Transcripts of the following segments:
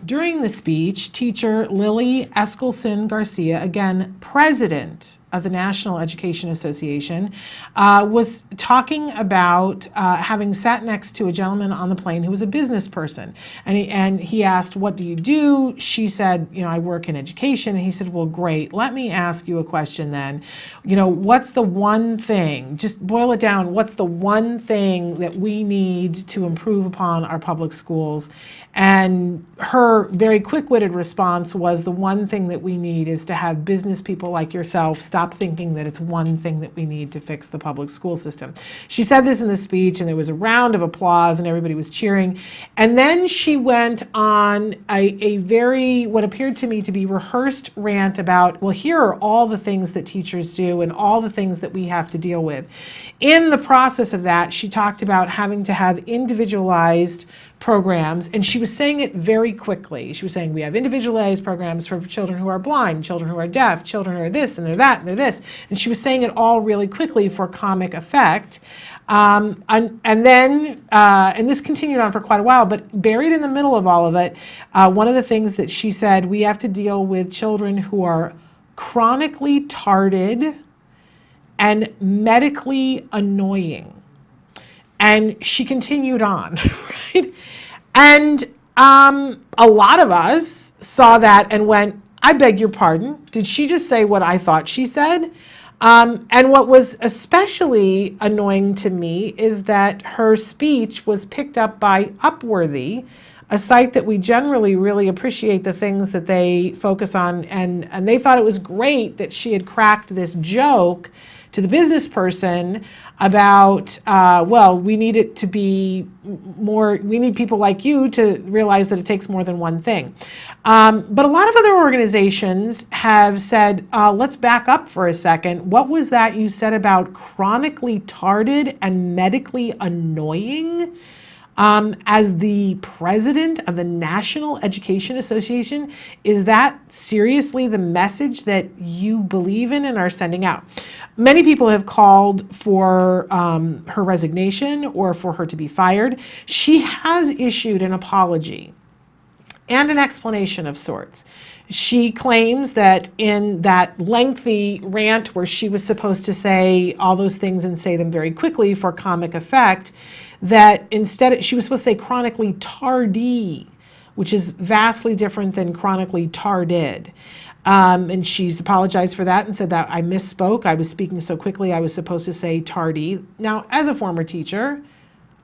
During the speech, teacher Lily Eskelsen Garcia, again, president of the National Education Association, was talking about having sat next to a gentleman on the plane who was a business person. And he asked, what do you do? She said, I work in education. And he said, well, great. Let me ask you a question then. What's the one thing, just boil it down, what's the one thing that we need to improve upon our public schools? And her very quick-witted response was, the one thing that we need is to have business people like yourself stop thinking that it's one thing that we need to fix the public school system. She said this in the speech, and there was a round of applause, and everybody was cheering. And then she went on a very, what appeared to me to be rehearsed rant about, well, here are all the things that teachers do and all the things that we have to deal with. In the process of that, she talked about having to have individualized programs, and she was saying it very quickly. She was saying, we have individualized programs for children who are blind, children who are deaf, children who are this, and they're that, and they're this. And she was saying it all really quickly for comic effect. And this continued on for quite a while, but buried in the middle of all of it, one of the things that she said, we have to deal with children who are chronically tarded and medically annoying. And she continued on, right? And a lot of us saw that and went, I beg your pardon, did she just say what I thought she said? And what was especially annoying to me is that her speech was picked up by Upworthy, a site that we generally really appreciate the things that they focus on. And they thought it was great that she had cracked this joke to the business person about, well, we need it to be more, we need people like you to realize that it takes more than one thing. But a lot of other organizations have said, let's back up for a second. What was that you said about chronically tarded and medically annoying? As the president of the National Education Association, is that seriously the message that you believe in and are sending out? Many people have called for her resignation or for her to be fired. She has issued an apology and an explanation of sorts. She claims that in that lengthy rant where she was supposed to say all those things and say them very quickly for comic effect, that instead she was supposed to say chronically tardy, which is vastly different than chronically tarded. And she's apologized for that and said that I misspoke. I was speaking so quickly, I was supposed to say tardy. Now, as a former teacher,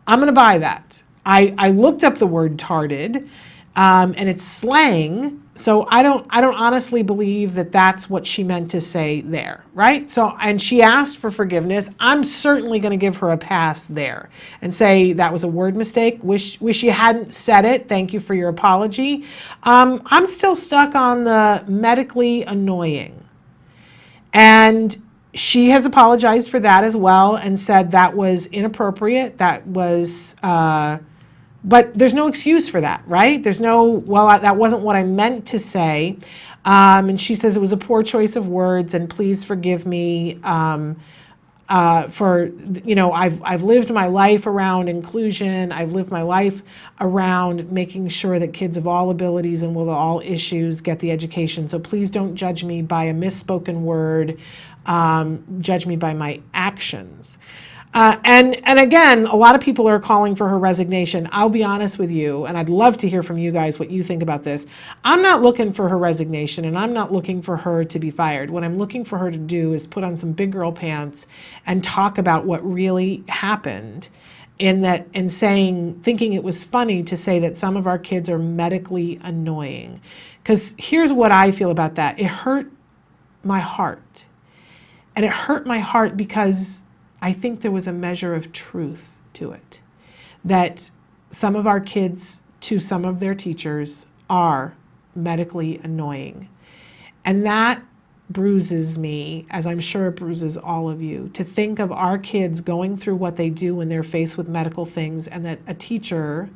I'm going to buy that. I looked up the word tarded, and it's slang. So I don't honestly believe that that's what she meant to say there, right? So, and she asked for forgiveness. I'm certainly going to give her a pass there and say that was a word mistake. Wish you hadn't said it. Thank you for your apology. I'm still stuck on the medically annoying. And she has apologized for that as well and said that was inappropriate. That was, but there's no excuse for that, right? There's no, well, that wasn't what I meant to say. And she says it was a poor choice of words, and please forgive me for, I've lived my life around inclusion. I've lived my life around making sure that kids of all abilities and with all issues get the education. So please don't judge me by a misspoken word. Judge me by my actions. And again, a lot of people are calling for her resignation. I'll be honest with you, and I'd love to hear from you guys what you think about this. I'm not looking for her resignation, and I'm not looking for her to be fired. What I'm looking for her to do is put on some big girl pants and talk about what really happened and thinking it was funny to say that some of our kids are medically annoying. Because here's what I feel about that. It hurt my heart. And it hurt my heart because I think there was a measure of truth to it, that some of our kids, to some of their teachers, are medically annoying. And that bruises me, as I'm sure it bruises all of you, to think of our kids going through what they do when they're faced with medical things, and that a teacher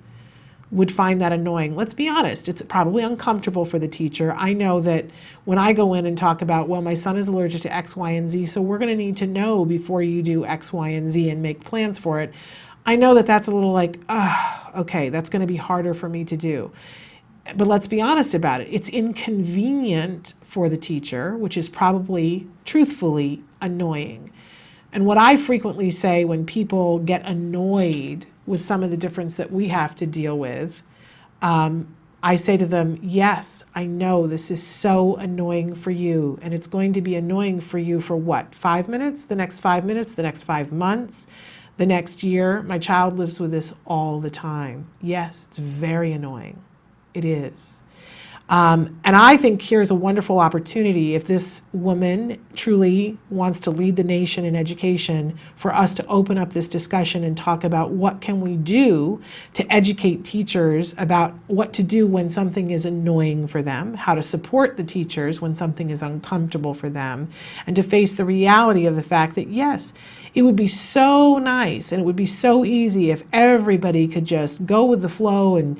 would find that annoying. Let's be honest, it's probably uncomfortable for the teacher. I know that when I go in and talk about, well, my son is allergic to X, Y, and Z, so we're going to need to know before you do X, Y, and Z and make plans for it. I know that that's a little like, okay, that's going to be harder for me to do. But let's be honest about it. It's inconvenient for the teacher, which is probably, truthfully, annoying. And what I frequently say when people get annoyed with some of the difference that we have to deal with, I say to them, yes, I know this is so annoying for you, and it's going to be annoying for you for what, 5 minutes, the next 5 minutes, the next 5 months, the next year? My child lives with this all the time. Yes, it's very annoying. It is. And I think here's a wonderful opportunity, if this woman truly wants to lead the nation in education, for us to open up this discussion and talk about what can we do to educate teachers about what to do when something is annoying for them, how to support the teachers when something is uncomfortable for them, and to face the reality of the fact that, yes, it would be so nice and it would be so easy if everybody could just go with the flow and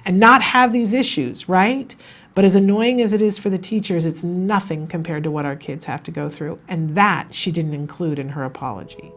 not have these issues, right? But as annoying as it is for the teachers, it's nothing compared to what our kids have to go through. And that she didn't include in her apology.